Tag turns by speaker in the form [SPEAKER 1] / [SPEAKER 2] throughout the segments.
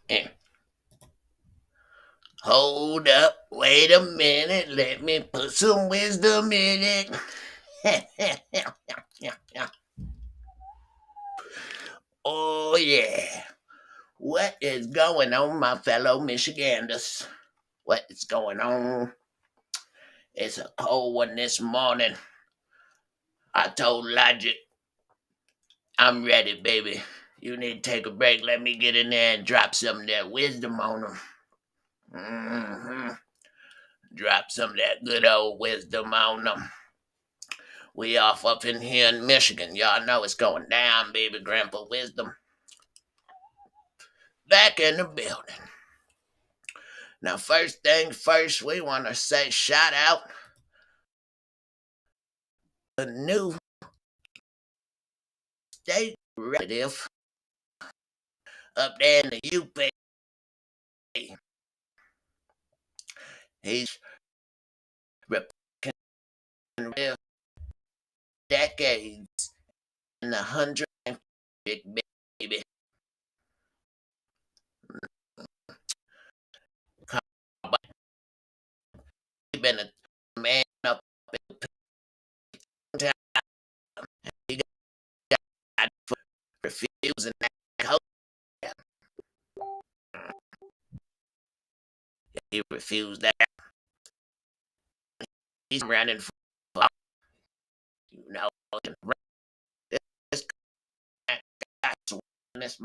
[SPEAKER 1] eh. Hold up, wait a minute, let me put some wisdom in it. Oh, yeah. What is going on, my fellow Michiganders? What is going on? It's a cold one this morning. I told Logic, I'm ready, baby. You need to take a break. Let me get in there and drop some of that wisdom on them. Drop some of that good old wisdom on them. We off up in here in Michigan. Y'all know it's going down, baby. Grandpa Wisdom. Back in the building. Now, first things first, we want to say shout out a new state representative up there in the UP. He's Republican real decades in the hundred big baby. He been a man up in town. He got for refusing that code. He refused that. He's running for, you know, this this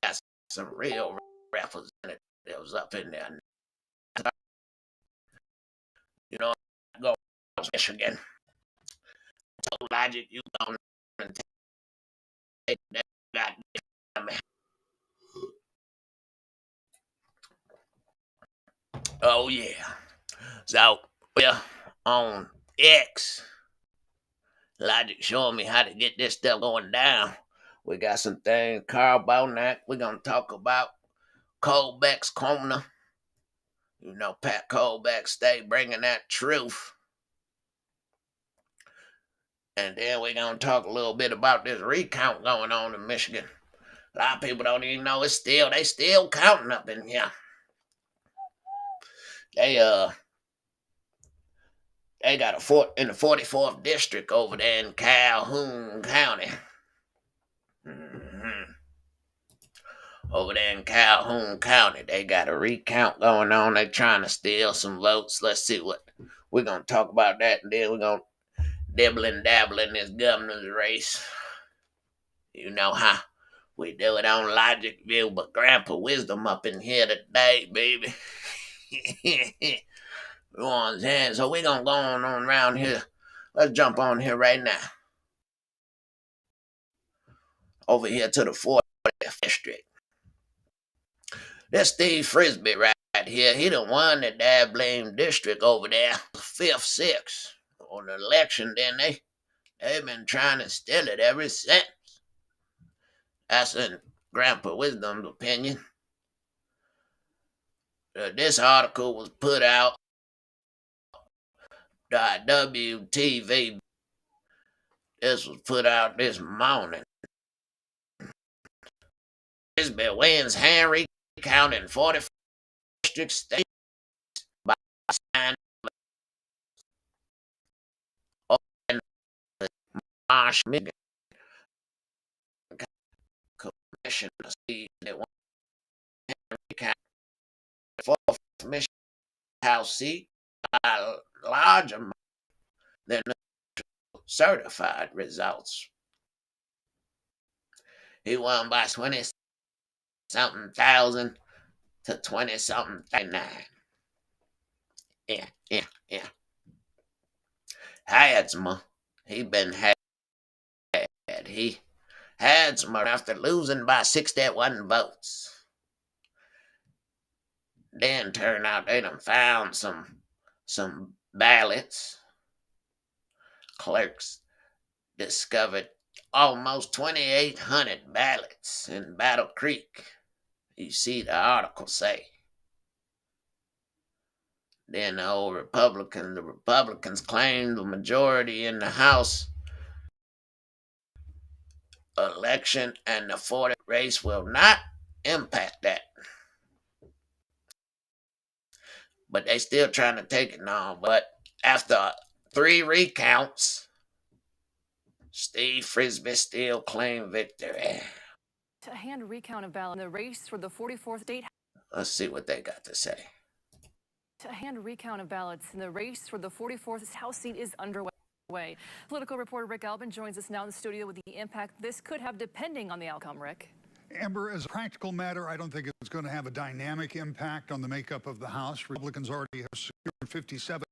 [SPEAKER 1] got some real representatives up in there. You know, go to Michigan. So Logic, you gonna take that goddamn. Oh yeah. So we're on X. Logic showing me how to get this stuff going down. We got some things. Karl Bohnack. We're gonna talk about Colbeck's corner. You know, Pat Colbeck stay bringing that truth. And then we're gonna talk a little bit about this recount going on in Michigan. A lot of people don't even know they still counting up in here. They got a fort in the 44th district over there in Calhoun County. Mm-hmm. Over there in Calhoun County, they got a recount going on. They trying to steal some votes. Let's see what we're gonna talk about that, and then we're gonna dibble and dabble in this governor's race. You know how we do it on Logic View, but Grandpa Wisdom up in here today, baby. You know what I'm saying? So we're gonna go on around here. Let's jump on here right now. Over here to the 40th district. This Steve Frisbee right here. He the one that that blame district over there, 5th, 6th, on the election. Then they've been trying to steal it ever since. That's in Grandpa Wisdom's opinion. This article was put out by WTV. This was put out this morning. Frisbee wins Henry County in 45th district state by sign of Marsh Michigan Commission that won Henry County 4th Michigan House seat by a large amount than the certified results. He won by 20 something thousand to 20 something 39. Yeah. Hadsma, he been had. He Hadsma after losing by 61 votes. Then turned out they done found some ballots. Clerks discovered almost 2,800 ballots in Battle Creek. You see the article say. Then the Republicans claimed the majority in the House election and the 40 race will not impact that. But they still trying to take it now. But after 3 recounts, Steve Frisbee still claimed victory.
[SPEAKER 2] A hand recount of ballots in the race for the 44th state.
[SPEAKER 1] Let's see what they got to say.
[SPEAKER 2] A hand recount of ballots in the race for the 44th House seat is underway. Political reporter Rick Albin joins us now in the studio with the impact this could have depending on the outcome. Rick.
[SPEAKER 3] Amber, as a practical matter, I don't think it's going to have a dynamic impact on the makeup of the House. Republicans already have secured 57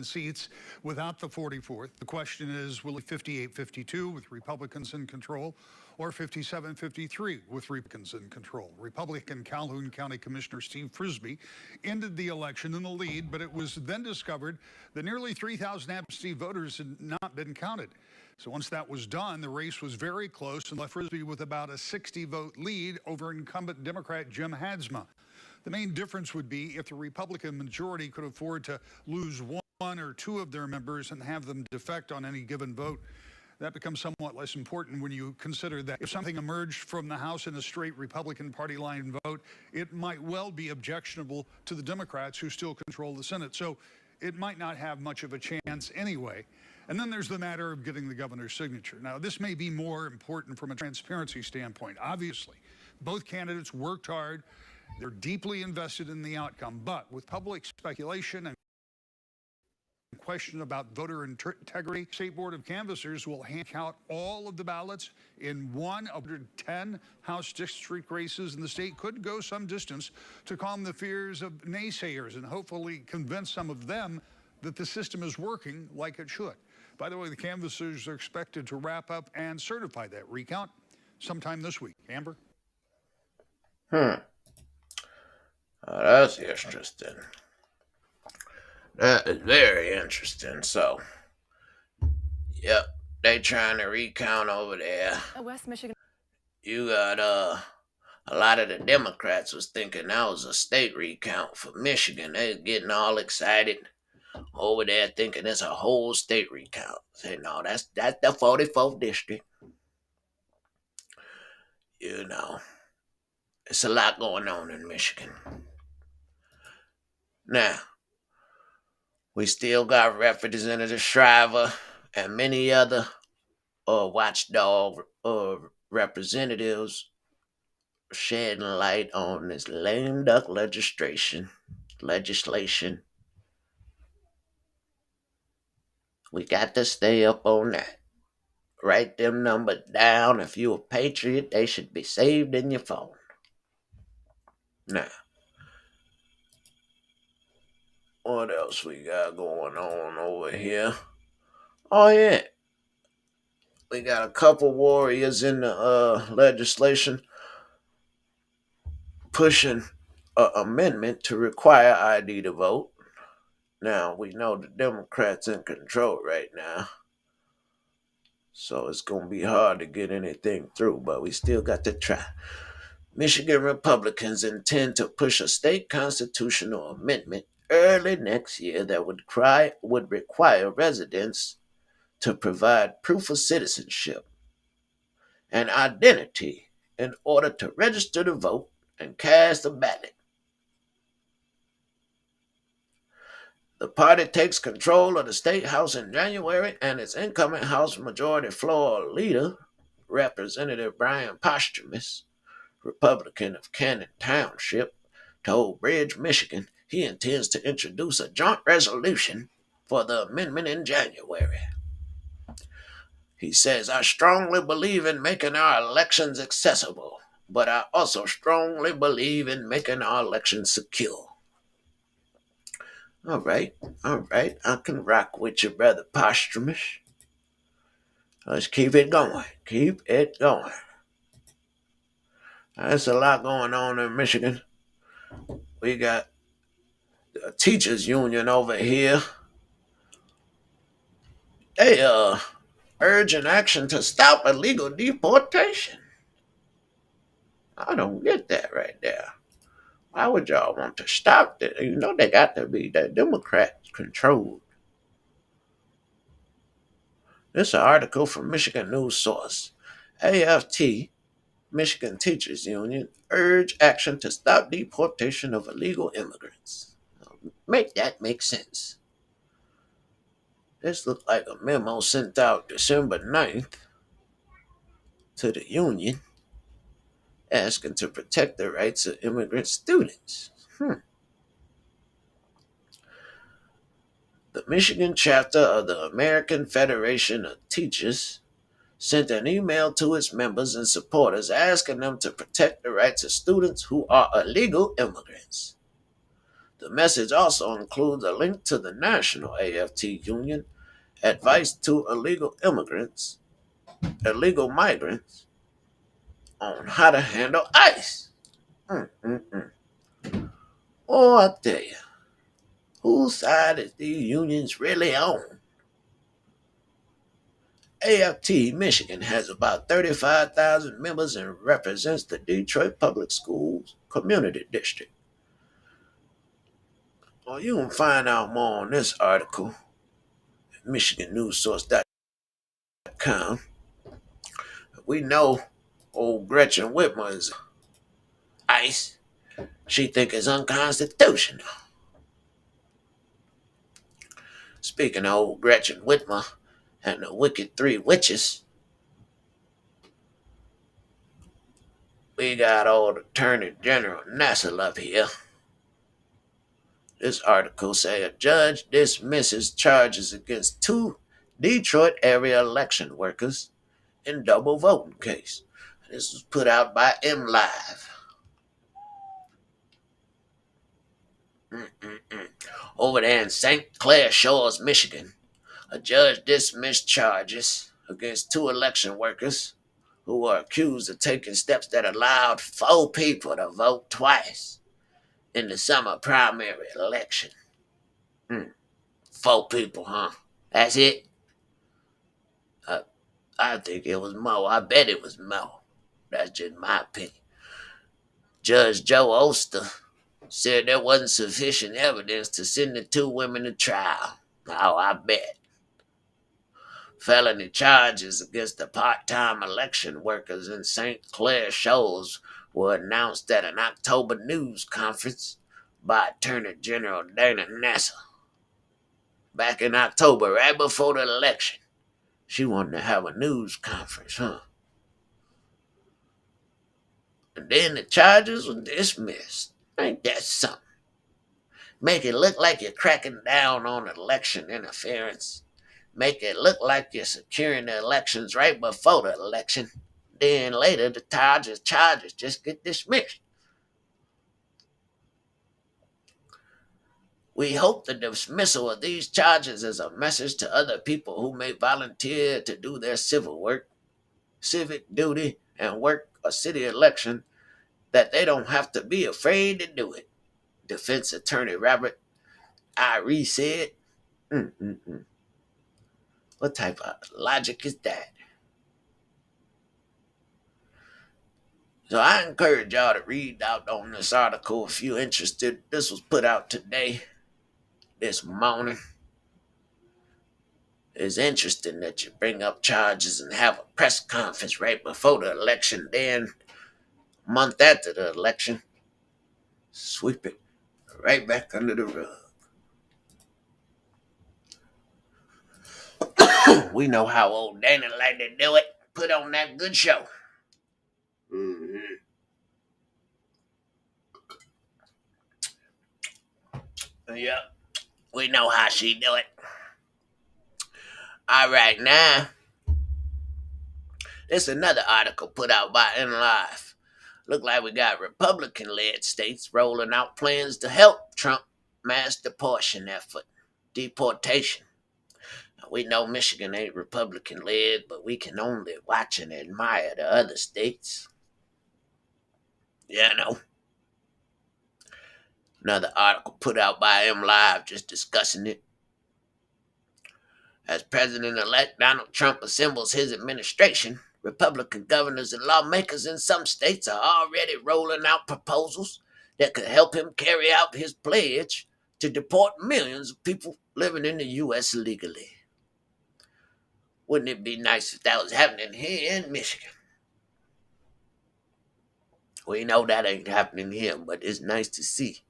[SPEAKER 3] seats without the 44th. The question is, will it 58-52 with Republicans in control or 57-53 with Republicans in control? Republican Calhoun County Commissioner Steve Frisbee ended the election in the lead, but it was then discovered that nearly 3,000 absentee voters had not been counted. So once that was done, the race was very close and left Frisbee with about a 60-vote lead over incumbent Democrat Jim Hadsma. The main difference would be if the Republican majority could afford to lose one or two of their members and have them defect on any given vote. That becomes somewhat less important when you consider that if something emerged from the House in a straight Republican party line vote, it might well be objectionable to the Democrats who still control the Senate. So it might not have much of a chance anyway. And then there's the matter of getting the governor's signature. Now, this may be more important from a transparency standpoint. Obviously, both candidates worked hard. They're deeply invested in the outcome. But with public speculation and question about voter integrity, State Board of Canvassers will hand count all of the ballots in one of 10 House district races in the state. Could go some distance to calm the fears of naysayers and hopefully convince some of them that the system is working like it should. By the way, the canvassers are expected to wrap up and certify that recount sometime this week. Amber?
[SPEAKER 1] That's interesting. That is very interesting. So, yep, they trying to recount over there.
[SPEAKER 2] West Michigan.
[SPEAKER 1] You got a lot of the Democrats was thinking that was a state recount for Michigan. They getting all excited over there, thinking it's a whole state recount. Say no, that's the 44th district. You know, it's a lot going on in Michigan. Now, we still got Representative Shriver and many other watchdog representatives shedding light on this lame duck legislation. We got to stay up on that. Write them numbers down. If you're a patriot, they should be saved in your phone. Now, what else we got going on over here? Oh, yeah. We got a couple warriors in the legislation pushing an amendment to require ID to vote. Now, we know the Democrats in control right now, so it's going to be hard to get anything through, but we still got to try. Michigan Republicans intend to push a state constitutional amendment early next year that would require residents to provide proof of citizenship and identity in order to register to vote and cast a ballot. The party takes control of the state house in January, and its incoming House Majority Floor leader, Representative Brian Posthumus, Republican of Cannon Township, told Bridge, Michigan, he intends to introduce a joint resolution for the amendment in January. He says, I strongly believe in making our elections accessible, but I also strongly believe in making our elections secure. All right, I can rock with you, Brother Posthumus. Let's keep it going. There's a lot going on in Michigan. We got the teachers union over here. They urging action to stop illegal deportation. I don't get that right there. Why would y'all want to stop that? You know they got to be the Democrats controlled. This is an article from Michigan News Source. AFT, Michigan Teachers Union, urge action to stop deportation of illegal immigrants. Make that make sense. This looked like a memo sent out December 9th to the union asking to protect the rights of immigrant students. The Michigan chapter of the American Federation of Teachers sent an email to its members and supporters asking them to protect the rights of students who are illegal immigrants. The message also includes a link to the National AFT Union advice to illegal migrants on how to handle ICE. Oh, I tell you, whose side is these unions really on? AFT Michigan has about 35,000 members and represents the Detroit Public Schools Community District. Well, you can find out more on this article at MichiganNewsSource.com. We know old Gretchen Whitmer is ICE. She think it's unconstitutional. Speaking of old Gretchen Whitmer and the Wicked Three Witches, we got old Attorney General Nassau up here. This article say a judge dismisses charges against 2 Detroit area election workers in double voting case. This was put out by MLive. Over there in St. Clair Shores, Michigan, a judge dismissed charges against 2 election workers who were accused of taking steps that allowed 4 people to vote twice in the summer primary election. 4 people, huh? That's it? I think it was more. I bet it was more. That's just my opinion. Judge Joe Oster said there wasn't sufficient evidence to send the 2 women to trial. Oh, I bet. Felony charges against the part-time election workers in St. Clair Shores were announced at an October news conference by Attorney General Dana Nassau. Back in October, right before the election, she wanted to have a news conference, huh? And then the charges were dismissed. Ain't that something? Make it look like you're cracking down on election interference. Make it look like you're securing the elections right before the election. Then later, the charges just get dismissed. We hope the dismissal of these charges is a message to other people who may volunteer to do their civic duty, and work a city election that they don't have to be afraid to do it. Defense attorney Robert Irie said. What type of logic is that? So I encourage y'all to read out on this article if you're interested. This was put out today, this morning. It's interesting that you bring up charges and have a press conference right before the election, then a month after the election, sweep it right back under the rug. We know how old Dana like to do it. Put on that good show. Yeah, we know how she do it. All right, now, there's another article put out by NLive. Look like we got Republican-led states rolling out plans to help Trump mass deportation. We know Michigan ain't Republican-led, but we can only watch and admire the other states. Yeah, I know. Another article put out by MLive just discussing it. As President-elect Donald Trump assembles his administration, Republican governors and lawmakers in some states are already rolling out proposals that could help him carry out his pledge to deport millions of people living in the U.S. illegally. Wouldn't it be nice if that was happening here in Michigan? We know that ain't happening here, but it's nice to see.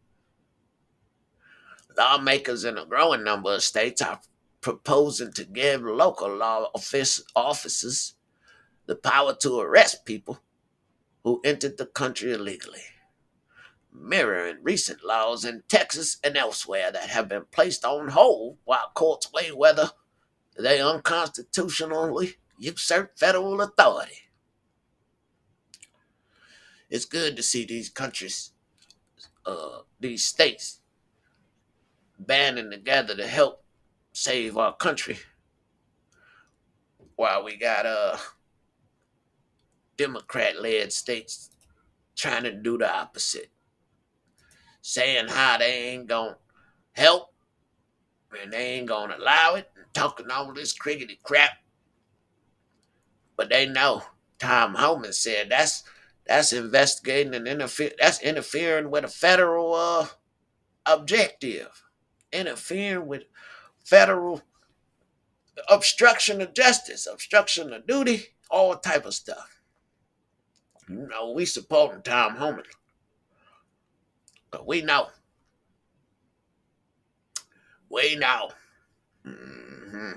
[SPEAKER 1] Lawmakers in a growing number of states are proposing to give local law officers the power to arrest people who entered the country illegally, mirroring recent laws in Texas and elsewhere that have been placed on hold while courts weigh whether they unconstitutionally usurp federal authority. It's good to see these countries, these states, banding together to help save our country, while we got Democrat-led states trying to do the opposite, saying how they ain't gonna help and they ain't gonna allow it, and talking all this crickety crap. But they know. Tom Homan said that's investigating and that's interfering with a federal objective, interfering with federal obstruction of justice, obstruction of duty, all type of stuff. You know, we supporting Tom Homan, but we know. Mm-hmm.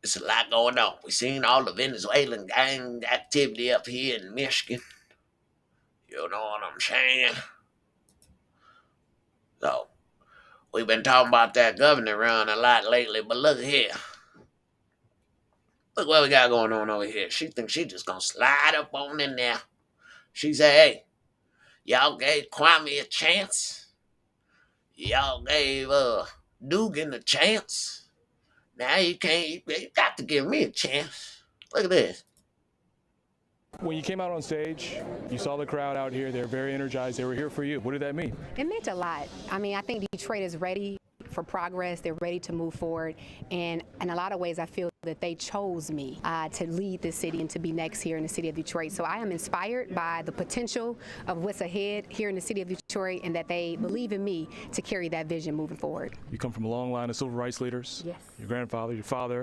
[SPEAKER 1] It's a lot going on. We seen all the Venezuelan gang activity up here in Michigan. You know what I'm saying? So, we've been talking about that governor run a lot lately, but look here. Look what we got going on over here. She thinks she just gonna slide up on in there. She said, hey, y'all gave Kwame a chance. Y'all gave Dugan a chance. Now you got to give me a chance. Look at this.
[SPEAKER 4] When you came out on stage, you saw the crowd out here. They're very energized. They were here for you. What did that mean?
[SPEAKER 5] It meant a lot. I mean, I think Detroit is ready for progress. They're ready to move forward. And in a lot of ways, I feel that they chose me to lead this city and to be next here in the city of Detroit. So I am inspired by the potential of what's ahead here in the city of Detroit, and that they believe in me to carry that vision moving forward.
[SPEAKER 4] You come from a long line of civil rights leaders.
[SPEAKER 5] Yes.
[SPEAKER 4] Your grandfather, your father.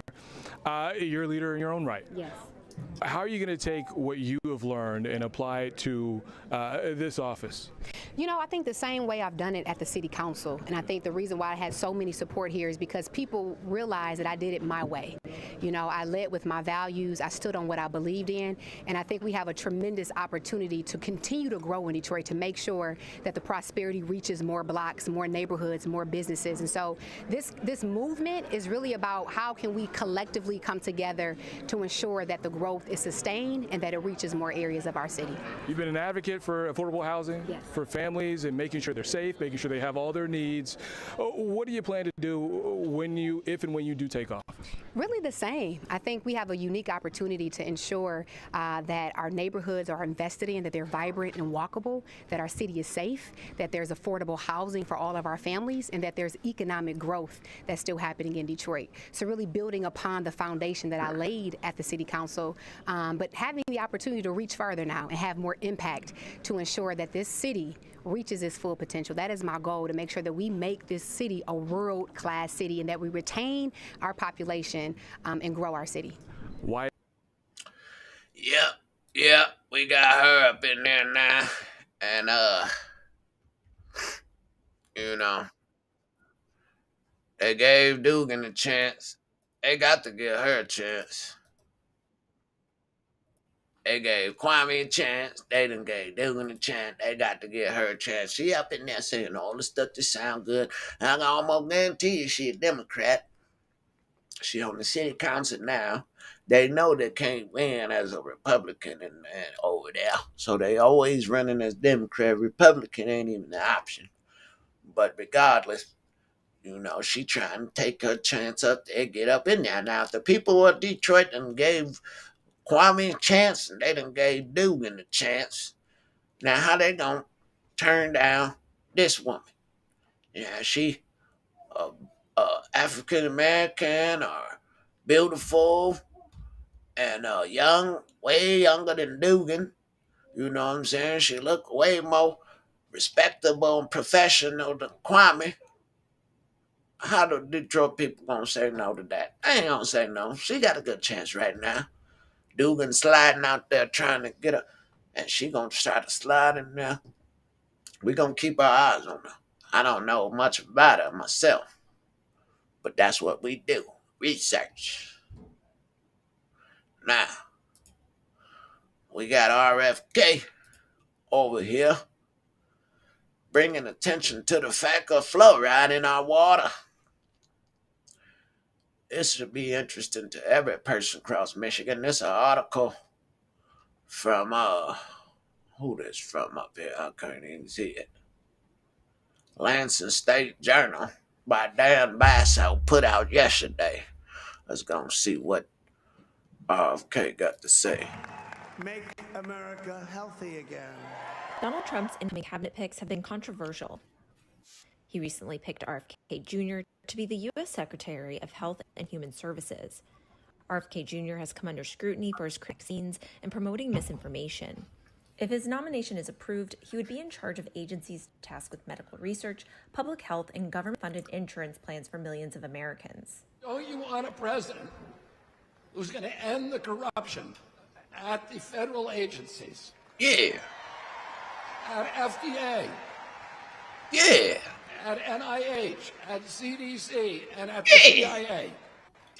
[SPEAKER 4] You're a leader in your own right.
[SPEAKER 5] Yes.
[SPEAKER 4] How are you going to take what you have learned and apply it to this office?
[SPEAKER 5] You know, I think the same way I've done it at the city council, and I think the reason why I had so many support here is because people realized that I did it my way. You know, I led with my values, I stood on what I believed in, and I think we have a tremendous opportunity to continue to grow in Detroit, to make sure that the prosperity reaches more blocks, more neighborhoods, more businesses. And so this movement is really about how can we collectively come together to ensure that the growth is sustained and that it reaches more areas of our city.
[SPEAKER 4] You've been an advocate for affordable housing,
[SPEAKER 5] yes,
[SPEAKER 4] for families, and making sure they're safe, making sure they have all their needs. What do you plan to do if and when you do take office?
[SPEAKER 5] Really the same. I think we have a unique opportunity to ensure that our neighborhoods are invested in, that they're vibrant and walkable, that our city is safe, that there's affordable housing for all of our families, and that there's economic growth that's still happening in Detroit. So really building upon the foundation that I laid at the city council, but having the opportunity to reach further now and have more impact to ensure that this city reaches its full potential. That is my goal, to make sure that we make this city a world-class city and that we retain our population and grow our city.
[SPEAKER 4] Why?
[SPEAKER 1] Yep, we got her up in there now. And, you know, they gave Dugan a chance. They got to give her a chance. They gave Kwame a chance. They done gave Dugan a chance. They got to give her a chance. She up in there saying all the stuff that sound good. I can almost guarantee you she a Democrat. She on the city council now. They know they can't win as a Republican and over there. So they always running as Democrat. Republican ain't even an option. But regardless, you know, she trying to take her chance up there, get up in there. Now, if the people of Detroit done gave Kwame a chance and they done gave Dugan a chance, now how they gonna turn down this woman? Yeah, she African American or beautiful and young, way younger than Dugan. You know what I'm saying? She look way more respectable and professional than Kwame. How the Detroit people gonna say no to that? They ain't gonna say no. She got a good chance right now. Dugan sliding out there trying to get her. and she gonna try to slide in there. We gonna keep our eyes on her. I don't know much about her myself, but that's what we do. Research. Now, we got RFK over here bringing attention to the fact of fluoride in our water. This should be interesting to every person across Michigan. This is an article from, who this from up here? I can't even see it. Lansing State Journal by Dan Basso put out yesterday. Let's go and see what RFK got to say.
[SPEAKER 6] Make America healthy again.
[SPEAKER 7] Donald Trump's incoming cabinet picks have been controversial. He recently picked RFK Jr. to be the U.S. Secretary of Health and Human Services. RFK Jr. has come under scrutiny for his vaccines and promoting misinformation. If his nomination is approved, he would be in charge of agencies tasked with medical research, public health, and government-funded insurance plans for millions of Americans.
[SPEAKER 8] Don't you want a president who's going to end the corruption at the federal agencies?
[SPEAKER 1] Yeah.
[SPEAKER 8] At FDA?
[SPEAKER 1] Yeah.
[SPEAKER 8] At NIH, at CDC, and at the CIA?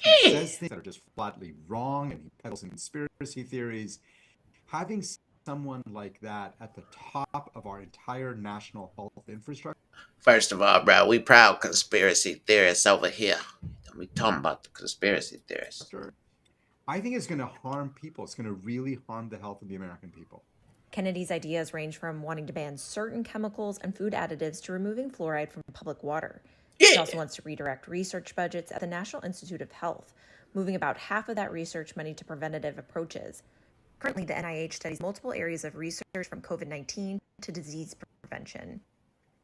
[SPEAKER 9] He says things that are just flatly wrong, and he peddles conspiracy theories. Having someone like that at the top of our entire national health infrastructure.
[SPEAKER 1] First of all, bro, we proud conspiracy theorists over here. We talking about the conspiracy theorists.
[SPEAKER 9] I think it's going to harm people. It's going to really harm the health of the American people.
[SPEAKER 7] Kennedy's ideas range from wanting to ban certain chemicals and food additives to removing fluoride from public water.
[SPEAKER 1] Yeah.
[SPEAKER 7] He also wants to redirect research budgets at the National Institute of Health, moving about half of that research money to preventative approaches. Currently, the NIH studies multiple areas of research from COVID-19 to disease prevention.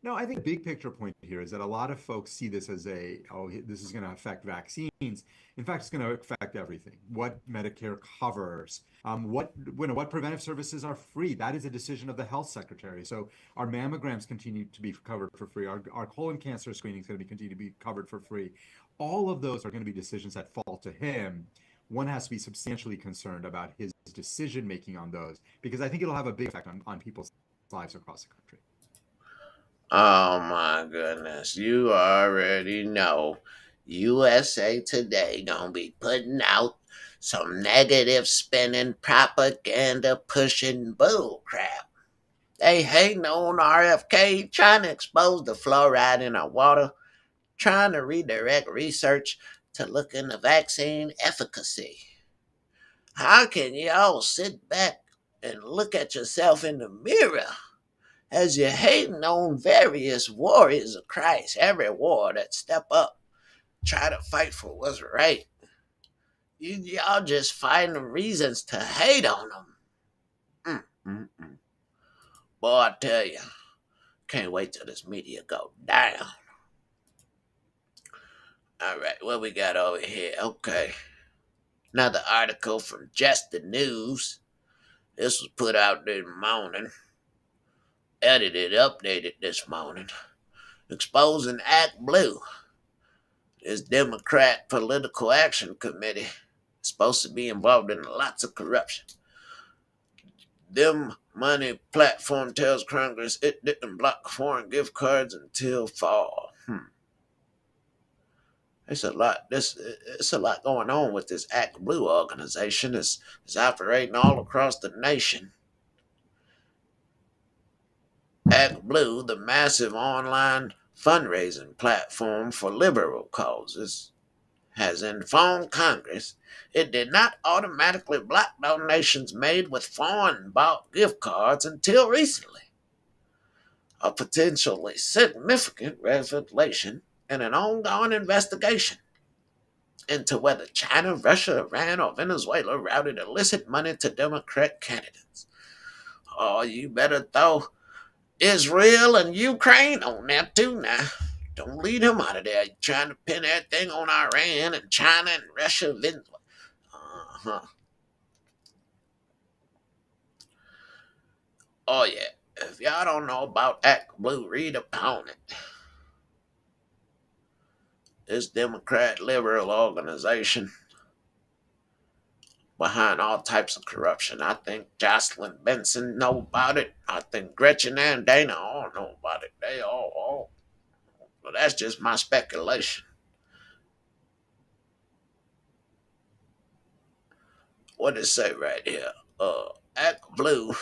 [SPEAKER 9] No, I think the big picture point here is that a lot of folks see this as this is going to affect vaccines. In fact, it's going to affect everything. What Medicare covers, what preventive services are free. That is a decision of the health secretary. So our mammograms continue to be covered for free. Our colon cancer screening is going to continue to be covered for free. All of those are going to be decisions that fall to him. One has to be substantially concerned about his decision making on those, because I think it'll have a big effect on people's lives across the country.
[SPEAKER 1] Oh my goodness, you already know USA Today gonna be putting out some negative spinning propaganda pushing bull crap. They hating on RFK, trying to expose the fluoride in our water, trying to redirect research to look into vaccine efficacy. How can y'all sit back and look at yourself in the mirror as you're hating on various warriors of Christ, every war that step up, try to fight for what's right? Y'all just finding reasons to hate on them. Boy, I tell you, can't wait till this media go down. All right, what we got over here? Okay. Another article from Just the News. This was put out this morning. Edited, updated this morning. Exposing Act Blue. This Democrat Political Action Committee is supposed to be involved in lots of corruption. Them money platform tells Congress it didn't block foreign gift cards until fall. It's a lot going on with this Act Blue organization. It's operating all across the nation. Act Blue, the massive online fundraising platform for liberal causes, has informed Congress it did not automatically block donations made with foreign-bought gift cards until recently. A potentially significant revelation in an ongoing investigation into whether China, Russia, Iran, or Venezuela routed illicit money to Democrat candidates. Oh, you better throw Israel and Ukraine on there too now. Don't leave them out of there. You're trying to pin everything on Iran and China and Russia, Venezuela. Oh yeah, if y'all don't know about Act Blue, read upon it. This Democrat liberal organization, behind all types of corruption. I think Jocelyn Benson know about it. I think Gretchen and Dana all know about it. They all. Well, that's just my speculation. What does it say right here? Act Blue.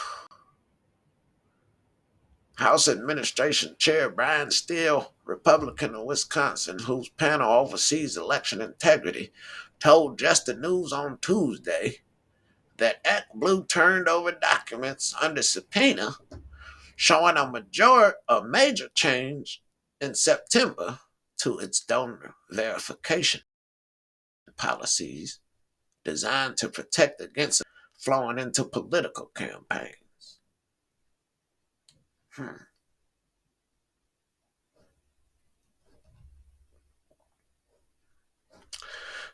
[SPEAKER 1] House Administration Chair Brian Steele, Republican of Wisconsin, whose panel oversees election integrity, told Just the News on Tuesday that Act Blue turned over documents under subpoena showing a major change in September to its donor verification policies designed to protect against flowing into political campaigns.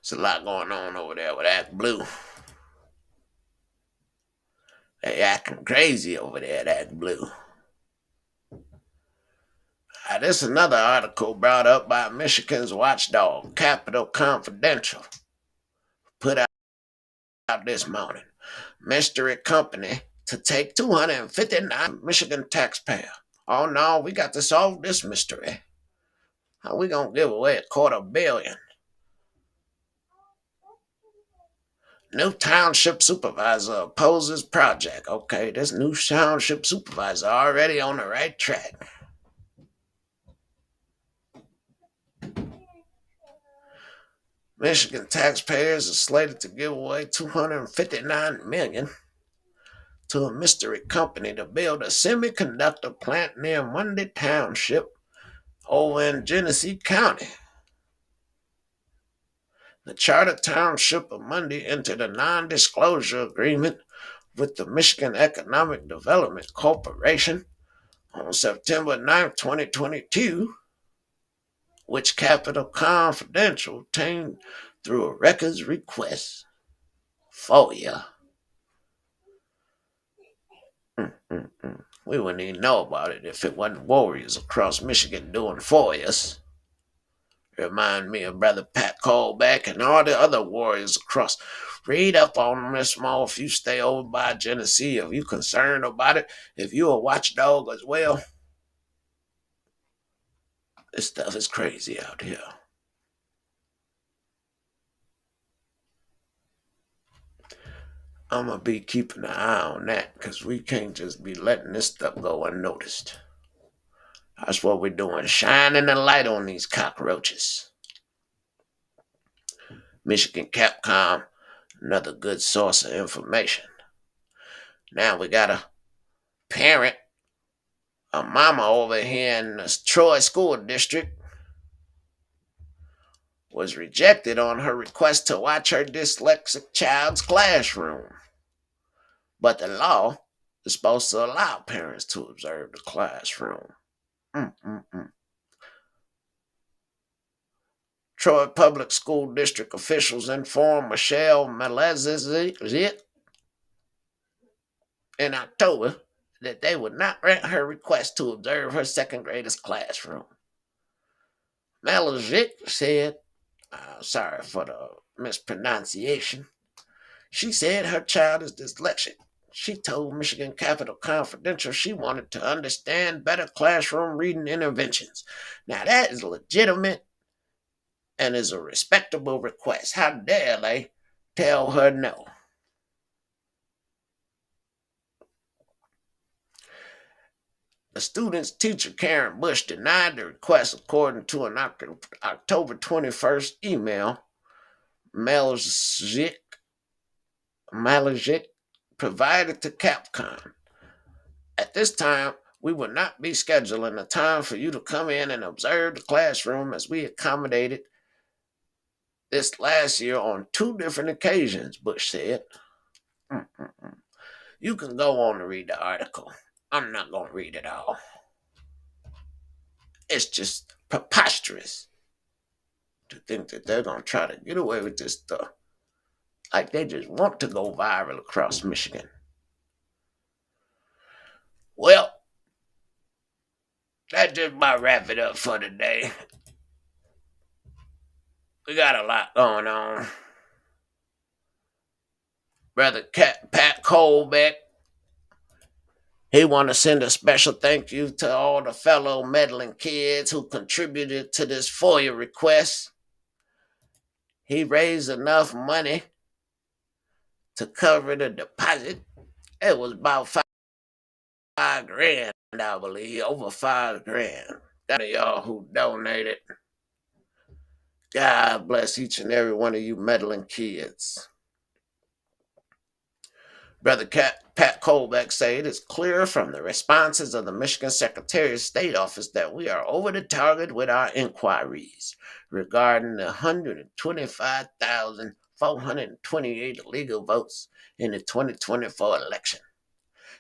[SPEAKER 1] There's a lot going on over there with Act Blue. They acting crazy over there at Act Blue. This is another article brought up by Michigan's watchdog, Capital Confidential, put out this morning. Mystery company to take $259 Michigan taxpayer. Oh no, we got to solve this mystery. How we gonna give away $250 million? New township supervisor opposes project. Okay, this new township supervisor already on the right track. Michigan taxpayers are slated to give away $259 million to a mystery company to build a semiconductor plant near Monday Township over in Genesee County. The Charter Township of Monday entered a non-disclosure agreement with the Michigan Economic Development Corporation on September 9, 2022, which Capital Confidential obtained through a records request. FOIA. We wouldn't even know about it if it wasn't warriors across Michigan doing FOIAs. Remind me of Brother Pat Colbeck and all the other warriors across. Read up on them this small if you stay over by Genesee. If you concerned about it, if you a watchdog as well. This stuff is crazy out here. I'm going to be keeping an eye on that because we can't just be letting this stuff go unnoticed. That's what we're doing, shining a light on these cockroaches. Michigan Capcom, another good source of information. Now we got a parent, a mama over here in the Troy School District, was rejected on her request to watch her dyslexic child's classroom. But the law is supposed to allow parents to observe the classroom. Troy Public School District officials informed Michelle Malezit in October that they would not grant her request to observe her second grader's classroom. Malezit said, sorry for the mispronunciation, she said her child is dyslexic. She told Michigan Capital Confidential she wanted to understand better classroom reading interventions. Now that is legitimate and is a respectable request. How dare they tell her no? The student's teacher, Karen Bush, denied the request according to an October 21st email Malezit provided to Capcom. At this time, we will not be scheduling a time for you to come in and observe the classroom as we accommodated this last year on 2 different occasions, Bush said. You can go on and read the article. I'm not going to read it all. It's just preposterous to think that they're going to try to get away with this stuff. Like they just want to go viral across Michigan. Well, that just about wrap it up for today. We got a lot going on. Brother Pat Colbeck, he want to send a special thank you to all the fellow meddling kids who contributed to this FOIA request. He raised enough money to cover the deposit. It was about $5,000, I believe, over $5,000. That of y'all who donated. God bless each and every one of you meddling kids. Brother Pat Colbeck said it is clear from the responses of the Michigan Secretary of State office that we are over the target with our inquiries regarding the 125,428 illegal votes in the 2024 election.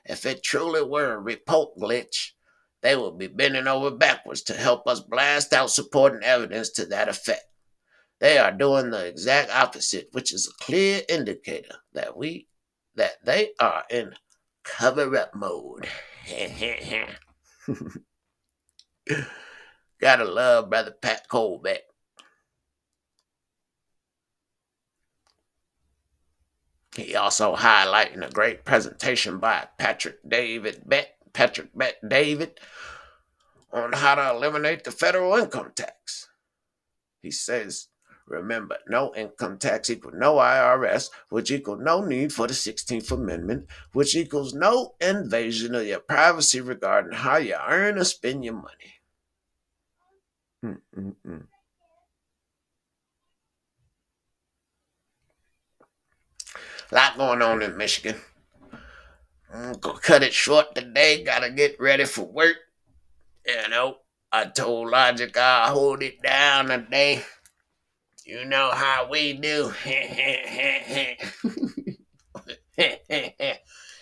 [SPEAKER 1] If it truly were a report glitch, they would be bending over backwards to help us blast out supporting evidence to that effect. They are doing the exact opposite, which is a clear indicator that they are in cover-up mode. Gotta love Brother Pat Colbeck. He also highlighting a great presentation by Patrick David on how to eliminate the federal income tax. He says, remember, no income tax equals no IRS, which equals no need for the 16th Amendment, which equals no invasion of your privacy regarding how you earn or spend your money. A lot going on in Michigan. I'm gonna cut it short today. Gotta get ready for work. I told Logic I'll hold it down today. You know how we do.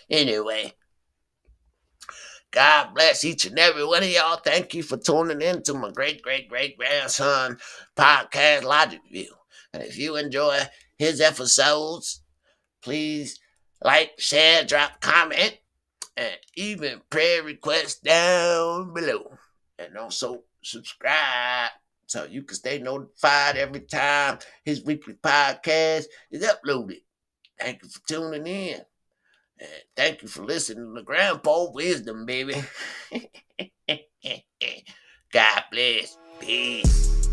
[SPEAKER 1] Anyway, God bless each and every one of y'all. Thank you for tuning in to my great-great-great-grandson podcast, Logic View. And if you enjoy his episodes, please like, share, drop, comment, and even prayer requests down below. And also subscribe so you can stay notified every time his weekly podcast is uploaded. Thank you for tuning in. And thank you for listening to Grandpa Wisdom, baby. God bless. Peace.